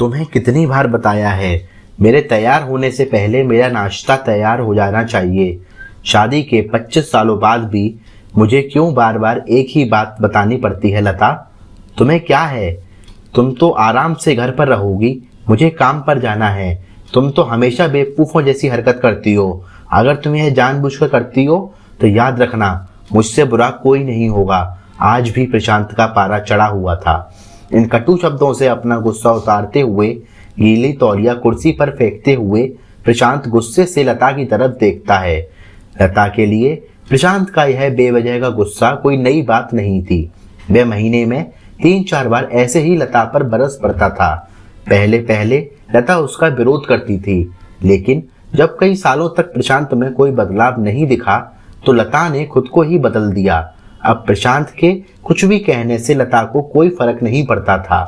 तुम्हें कितनी बार बताया है, मेरे तैयार होने से पहले मेरा नाश्ता तैयार हो जाना चाहिए। शादी के 25 सालों बाद भी मुझे क्यों बार बार एक ही बात बतानी पड़ती है लता? तुम्हें क्या है? तुम तो आराम से घर पर रहोगी, मुझे काम पर जाना है। तुम तो हमेशा बेवकूफ़ों जैसी हरकत करती हो। अगर तुम यह जानबूझकर करती हो तो याद रखना, मुझसे बुरा कोई नहीं होगा। आज भी प्रशांत का पारा चढ़ा हुआ था। इन कटु शब्दों से अपना गुस्सा उतारते हुए, गीली तौलिया कुर्सी पर फेंकते हुए प्रशांत गुस्से से लता की तरफ देखता है। लता के लिए प्रशांत का यह बेवजह का गुस्सा कोई नई बात नहीं थी। वह महीने में 3-4 बार ऐसे ही लता पर बरस पड़ता था। पहले पहले लता उसका विरोध करती थी, लेकिन जब कई सालों तक प्रशांत में कोई बदलाव नहीं दिखा तो लता ने खुद को ही बदल दिया। अब प्रशांत के कुछ भी कहने से लता को कोई फर्क नहीं पड़ता था।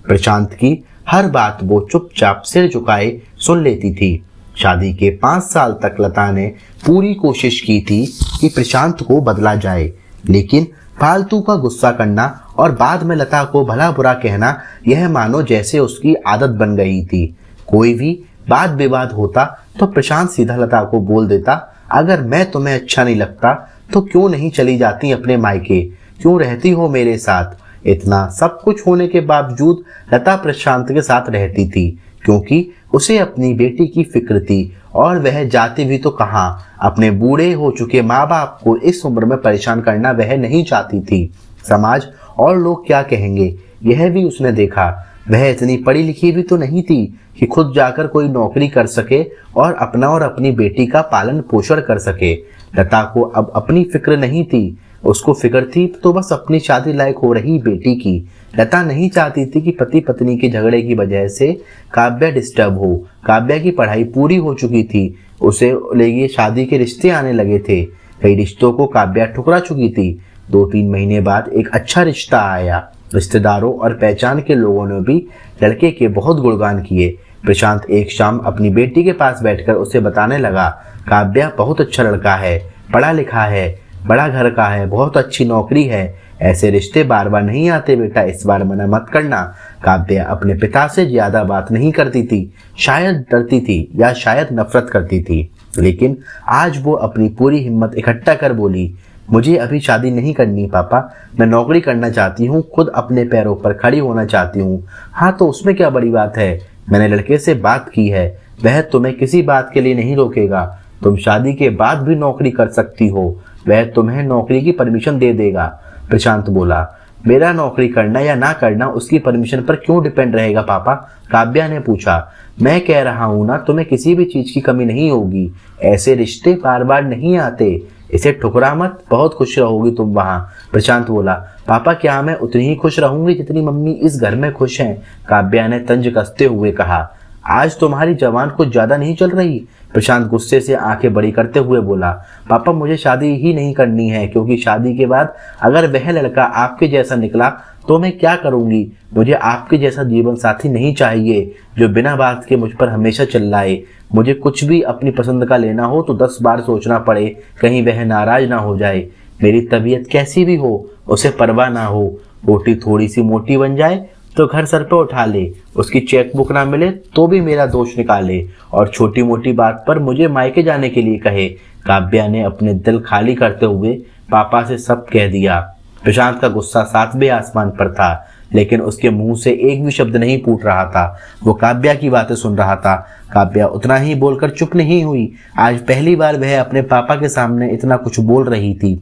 प्रशांत की हर बात वो चुपचाप सिर झुकाए सुन लेती थी। शादी के 5 साल तक लता ने पूरी कोशिश की थी कि प्रशांत को बदला जाए, लेकिन फालतू का गुस्सा करना और बाद में लता को भला बुरा कहना, यह मानो जैसे उसकी आदत बन गई थी। कोई भी वाद विवाद होता तो प्रशांत सीधा लता को बोल देता, अगर मैं तुम्हें अच्छा नहीं लगता तो क्यों नहीं चली जाती अपने मायके, क्यों रहती हो मेरे साथ? इतना सब कुछ होने के बावजूद लता प्रशांत के साथ रहती थी, क्योंकि उसे अपनी बेटी की फिक्र थी। और वह जाती भी तो कहाँ, अपने बूढ़े हो चुके माँ बाप को इस उम्र में परेशान करना वह नहीं चाहती थी। समाज और लोग क्या कहेंगे, यह भी उसने देखा। वह इतनी पढ़ी लिखी भी तो नहीं थी कि खुद जाकर कोई नौकरी कर सके और अपना और अपनी बेटी का पालन पोषण कर सके। लता को अब अपनी फिक्र नहीं थी, उसको फिक्र थी तो बस अपनी शादी लायक हो रही बेटी की। लता नहीं चाहती थी कि पति पत्नी के झगड़े की वजह से काव्या डिस्टर्ब हो। काव्या की पढ़ाई पूरी हो चुकी थी, उसे लिए शादी के रिश्ते आने लगे थे। कई रिश्तों को काव्या ठुकरा चुकी थी। 2-3 महीने बाद एक अच्छा रिश्ता आया। रिश्तेदारों और पहचान के लोगों ने भी लड़के के बहुत गुणगान किए। प्रशांत एक शाम अपनी बेटी के पास बैठकर उसे बताने लगा, काव्या बहुत अच्छा लड़का है, पढ़ा लिखा है, बड़ा घर का है, बहुत अच्छी नौकरी है। ऐसे रिश्ते बार बार नहीं आते बेटा, इस बार मना मत करना। काव्या अपने पिता से ज्यादा बात नहीं करती थी, शायद डरती थी या शायद नफरत करती थी, लेकिन आज वो अपनी पूरी हिम्मत इकट्ठा कर बोली, मुझे अभी शादी नहीं करनी पापा, मैं नौकरी करना चाहती हूँ, खुद अपने पैरों पर खड़ी होना चाहती हूँ। हाँ तो उसमें क्या बड़ी बात है, मैंने लड़के से बात की है, वह तुम्हें किसी बात के लिए नहीं रोकेगा। तुम शादी के बाद भी नौकरी कर सकती हो, वह तुम्हें नौकरी की परमिशन दे देगा। प्रशांत बोला, मेरा नौकरी करना या ना करना उसकी परमिशन पर क्यों डिपेंड रहेगा पापा? काव्या ने पूछा। मैं कह रहा हूं ना, तुम्हें किसी भी चीज की कमी नहीं होगी। ऐसे रिश्ते बार बार नहीं आते, इसे ठुकरा मत, बहुत खुश रहोगी तुम वहां। प्रशांत बोला, पापा क्या मैं उतनी ही खुश रहूंगी जितनी मम्मी इस घर में खुश हैं? काव्या ने तंज कसते हुए कहा। आज तुम्हारी जवान कुछ ज्यादा नहीं चल रही? प्रशांत गुस्से से आंखें बड़ी करते हुए बोला, पापा मुझे शादी ही नहीं करनी है, क्योंकि शादी के बाद अगर वह लड़का आपके जैसा निकला तो मैं क्या करूंगी? मुझे आपके जैसा जीवन साथी नहीं चाहिए जो बिना बात के मुझ पर हमेशा चिल्लाए। मुझे कुछ भी अपनी पसंद का लेना हो तो 10 बार सोचना पड़े, कहीं वह नाराज ना हो जाए। मेरी तबीयत कैसी भी हो उसे परवाह ना हो, रोटी थोड़ी सी मोटी बन जाए तो घर सर पे उठा ले, उसकी चेकबुक ना मिले तो भी मेरा दोष निकाले, और छोटी मोटी बात पर मुझे मायके जाने के लिए कहे। काव्या ने अपने दिल खाली करते हुए पापा से सब कह दिया। प्रशांत का गुस्सा 7वें आसमान पर था, लेकिन उसके मुंह से एक भी शब्द नहीं फूट रहा था। वो काव्या की बातें सुन रहा था। काव्या उतना ही बोलकर चुप नहीं हुई। आज पहली बार वह अपने पापा के सामने इतना कुछ बोल रही थी।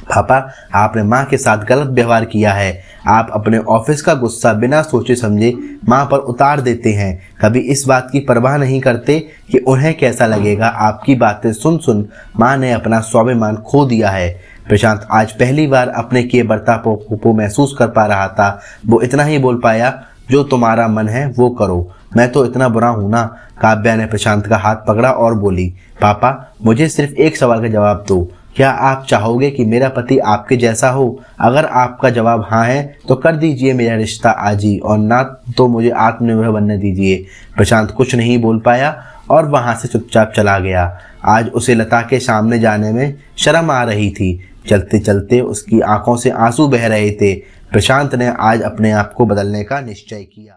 पापा, आपने माँ के साथ गलत व्यवहार किया है। आप अपने ऑफिस का गुस्सा बिना सोचे समझे माँ पर उतार देते हैं, कभी इस बात की परवाह नहीं करते कि उन्हें कैसा लगेगा। आपकी बातें सुन सुन माँ ने अपना स्वाभिमान खो दिया है। प्रशांत आज पहली बार अपने किए बर्ताव को महसूस कर पा रहा था। वो इतना ही बोल पाया, जो तुम्हारा मन है वो करो, मैं तो इतना बुरा हूं ना? काव्या ने प्रशांत का हाथ पकड़ा और बोली, पापा मुझे सिर्फ एक सवाल का जवाब दो, क्या आप चाहोगे कि मेरा पति आपके जैसा हो? अगर आपका जवाब हाँ है तो कर दीजिए मेरा रिश्ता आज ही, और ना तो मुझे आत्मनिर्भर बनने दीजिए। प्रशांत कुछ नहीं बोल पाया और वहां से चुपचाप चला गया। आज उसे लता के सामने जाने में शर्म आ रही थी। चलते चलते उसकी आंखों से आंसू बह रहे थे। प्रशांत ने आज अपने आप को बदलने का निश्चय किया।